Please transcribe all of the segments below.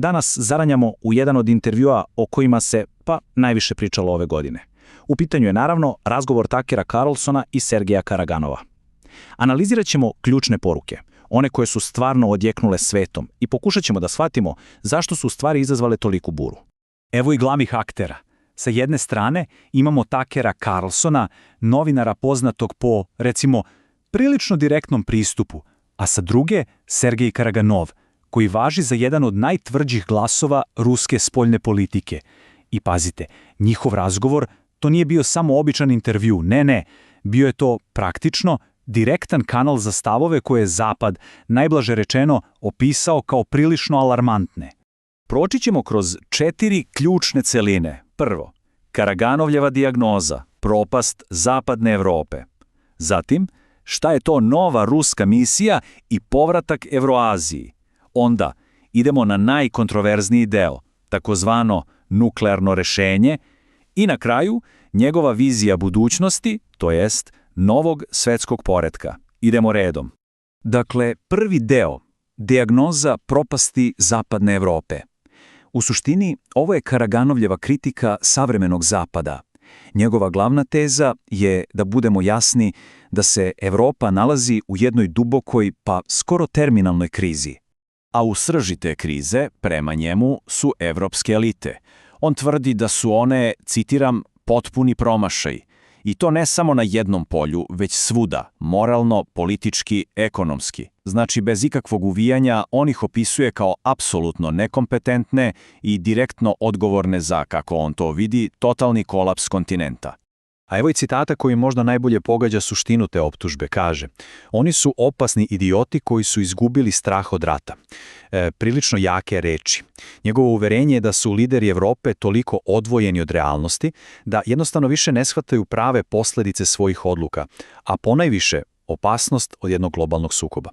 Danas zaranjamo u jedan od intervjua o kojima se, najviše pričalo ove godine. U pitanju je naravno razgovor Tuckera Carlsona i Sergeja Karaganova. Analizirat ćemo ključne poruke, one koje su stvarno odjeknule svetom i pokušat ćemo da shvatimo zašto su stvari izazvale toliku buru. Evo i glavnih aktera. Sa jedne strane imamo Tuckera Carlsona, novinara poznatog po, recimo, prilično direktnom pristupu, a sa druge Sergej Karaganov, koji važi za jedan od najtvrđih glasova ruske spoljne politike. I pazite, njihov razgovor to nije bio samo običan intervju, ne, bio je to praktično direktan kanal za stavove koje je Zapad, najblaže rečeno, opisao kao prilično alarmantne. Proći ćemo kroz 4 ključne celine. Prvo, Karaganovljeva dijagnoza, propast zapadne Evrope. Zatim, šta je to nova ruska misija i povratak Evroaziji. Onda, idemo na najkontroverzniji deo, takozvano nuklearno rešenje, i na kraju, njegova vizija budućnosti, to jest novog svetskog poretka. Idemo redom. Dakle, prvi deo, dijagnoza propasti zapadne Evrope. U suštini, ovo je Karaganovljeva kritika savremenog Zapada. Njegova glavna teza je, da budemo jasni, da se Evropa nalazi u jednoj dubokoj, skoro terminalnoj krizi. A u srži te krize, prema njemu, su evropske elite. On tvrdi da su one, citiram, potpuni promašaj. I to ne samo na jednom polju, već svuda, moralno, politički, ekonomski. Znači, bez ikakvog uvijanja, on ih opisuje kao apsolutno nekompetentne i direktno odgovorne za, kako on to vidi, totalni kolaps kontinenta. A evo i citata koji možda najbolje pogađa suštinu te optužbe, kaže: oni su opasni idioti koji su izgubili strah od rata. Prilično jake reči. Njegovo uverenje je da su lideri Evrope toliko odvojeni od realnosti da jednostavno više ne shvataju prave posljedice svojih odluka, a ponajviše opasnost od jednog globalnog sukoba.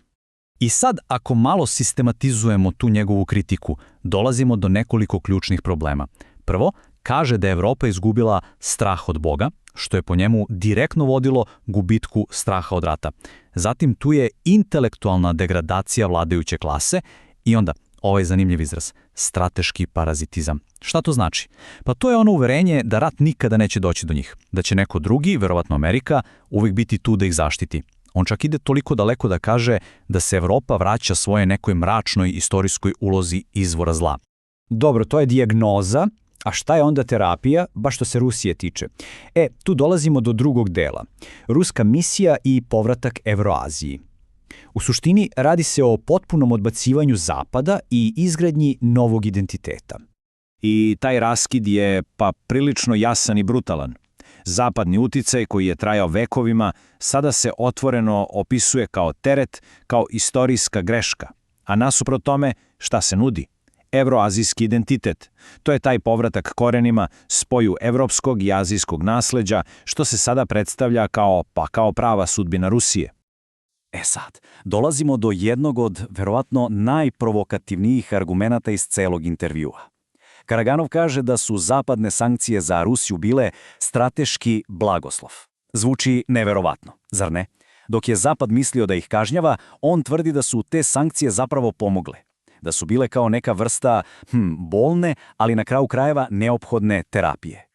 I sad, ako malo sistematizujemo tu njegovu kritiku, dolazimo do nekoliko ključnih problema. Prvo, kaže da je Evropa izgubila strah od Boga, što je po njemu direktno vodilo gubitku straha od rata. Zatim tu je intelektualna degradacija vladajuće klase i onda, ovaj zanimljiv izraz, strateški parazitizam. Šta to znači? Pa to je ono uverenje da rat nikada neće doći do njih, da će neko drugi, verovatno Amerika, uvijek biti tu da ih zaštiti. On čak ide toliko daleko da kaže da se Evropa vraća svoje nekoj mračnoj istorijskoj ulozi izvora zla. Dobro, to je dijagnoza. A šta je onda terapija, baš što se Rusije tiče? Tu dolazimo do drugog dela. Ruska misija i povratak Evroaziji. U suštini radi se o potpunom odbacivanju Zapada i izgradnji novog identiteta. I taj raskid je prilično jasan i brutalan. Zapadni uticaj koji je trajao vekovima sada se otvoreno opisuje kao teret, kao istorijska greška. A nasuprot tome, šta se nudi? Evroazijski identitet. To je taj povratak korenima, spoju evropskog i azijskog nasleđa, što se sada predstavlja kao prava sudbina Rusije. Sad, dolazimo do jednog od, verovatno, najprovokativnijih argumenata iz celog intervjua. Karaganov kaže da su zapadne sankcije za Rusiju bile strateški blagoslov. Zvuči neverovatno, zar ne? Dok je Zapad mislio da ih kažnjava, on tvrdi da su te sankcije zapravo pomogle. Da su bile kao neka vrsta bolne, ali na kraju krajeva neophodne terapije.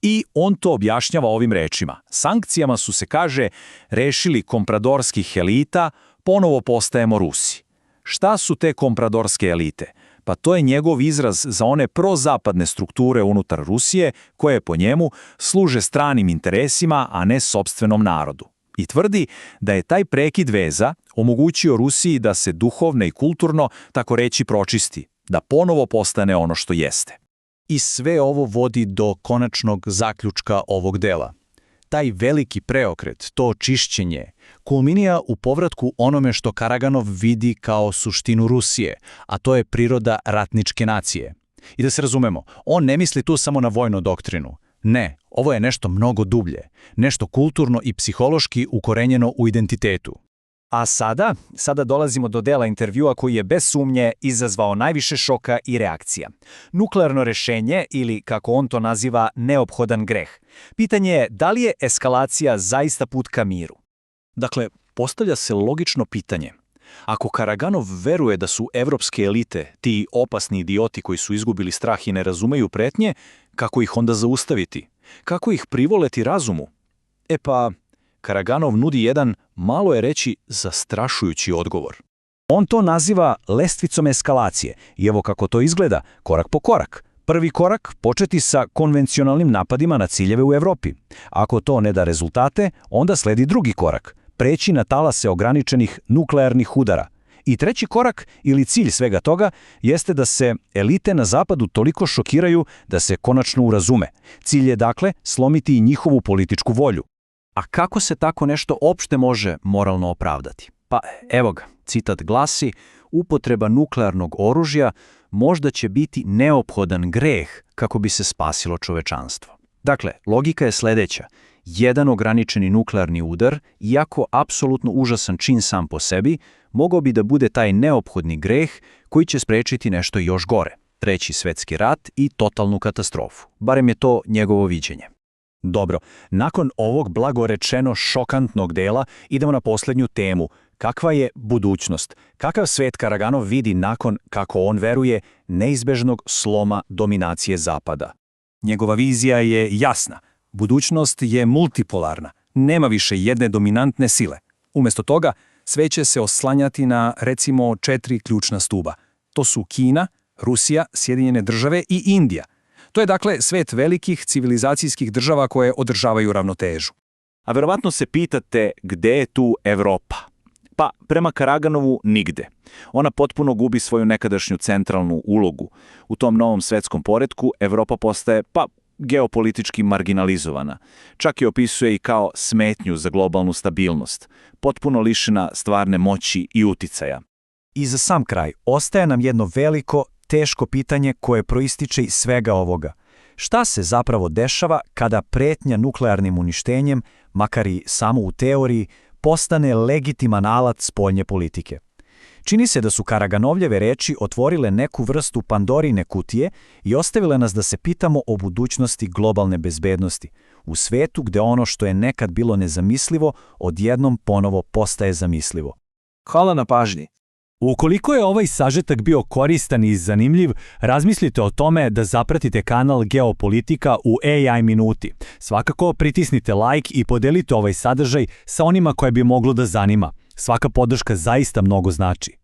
I on to objašnjava ovim rečima. Sankcijama su se, kaže, rešili kompradorskih elita, ponovo postajemo Rusi. Šta su te kompradorske elite? Pa to je njegov izraz za one prozapadne strukture unutar Rusije koje po njemu služe stranim interesima, a ne sopstvenom narodu. I tvrdi da je taj prekid veza omogućio Rusiji da se duhovno i kulturno, tako reći, pročisti, da ponovo postane ono što jeste. I sve ovo vodi do konačnog zaključka ovog dela. Taj veliki preokret, to čišćenje, kulminira u povratku onome što Karaganov vidi kao suštinu Rusije, a to je priroda ratničke nacije. I da se razumemo, on ne misli tu samo na vojnu doktrinu. Ne, ovo je nešto mnogo dublje, nešto kulturno i psihološki ukorenjeno u identitetu. A sada dolazimo do dela intervjua koji je bez sumnje izazvao najviše šoka i reakcija. Nuklearno rešenje ili, kako on to naziva, neophodan greh. Pitanje je da li je eskalacija zaista put ka miru? Dakle, postavlja se logično pitanje. Ako Karaganov veruje da su evropske elite, ti opasni idioti koji su izgubili strah i ne razumeju pretnje, kako ih onda zaustaviti? Kako ih privoleti razumu? E pa, Karaganov nudi jedan, malo je reći, zastrašujući odgovor. On to naziva lestvicom eskalacije i evo kako to izgleda, korak po korak. Prvi korak početi sa konvencionalnim napadima na ciljeve u Evropi. Ako to ne da rezultate, onda sledi drugi korak, preći na talase ograničenih nuklearnih udara. I treći korak ili cilj svega toga jeste da se elite na zapadu toliko šokiraju da se konačno urazume. Cilj je dakle slomiti i njihovu političku volju. A kako se tako nešto opšte može moralno opravdati? Pa evo ga, citat glasi: upotreba nuklearnog oružja možda će biti neophodan greh kako bi se spasilo čovečanstvo. Dakle, logika je sledeća. Jedan ograničeni nuklearni udar, iako apsolutno užasan čin sam po sebi, mogao bi da bude taj neophodni greh koji će sprečiti nešto još gore. Treći svetski rat i totalnu katastrofu. Barem je to njegovo viđenje. Dobro, nakon ovog blagorečeno šokantnog dela idemo na posljednju temu. Kakva je budućnost? Kakav svet Karaganov vidi nakon, kako on veruje, neizbežnog sloma dominacije Zapada? Njegova vizija je jasna. Budućnost je multipolarna. Nema više jedne dominantne sile. Umjesto toga, sve će se oslanjati na, recimo, 4 ključna stuba. To su Kina, Rusija, Sjedinjene države i Indija. To je dakle svet velikih civilizacijskih država koje održavaju ravnotežu. A verovatno se pitate gde je tu Evropa? Pa, prema Karaganovu nigde. Ona potpuno gubi svoju nekadašnju centralnu ulogu. U tom novom svetskom poretku Evropa postaje, geopolitički marginalizovana. Čak je opisuje i kao smetnju za globalnu stabilnost, potpuno lišena stvarne moći i uticaja. I za sam kraj, ostaje nam jedno veliko, teško pitanje koje proističe iz svega ovoga. Šta se zapravo dešava kada pretnja nuklearnim uništenjem, makar i samo u teoriji, postane legitiman alat spoljne politike? Čini se da su Karaganovljeve reči otvorile neku vrstu Pandorine kutije i ostavile nas da se pitamo o budućnosti globalne bezbednosti, u svetu gde ono što je nekad bilo nezamislivo, odjednom ponovo postaje zamislivo. Hvala na pažnji. Ukoliko je ovaj sažetak bio koristan i zanimljiv, razmislite o tome da zapratite kanal Geopolitika u AI Minuti. Svakako pritisnite like i podelite ovaj sadržaj sa onima koje bi moglo da zanima. Svaka podrška zaista mnogo znači.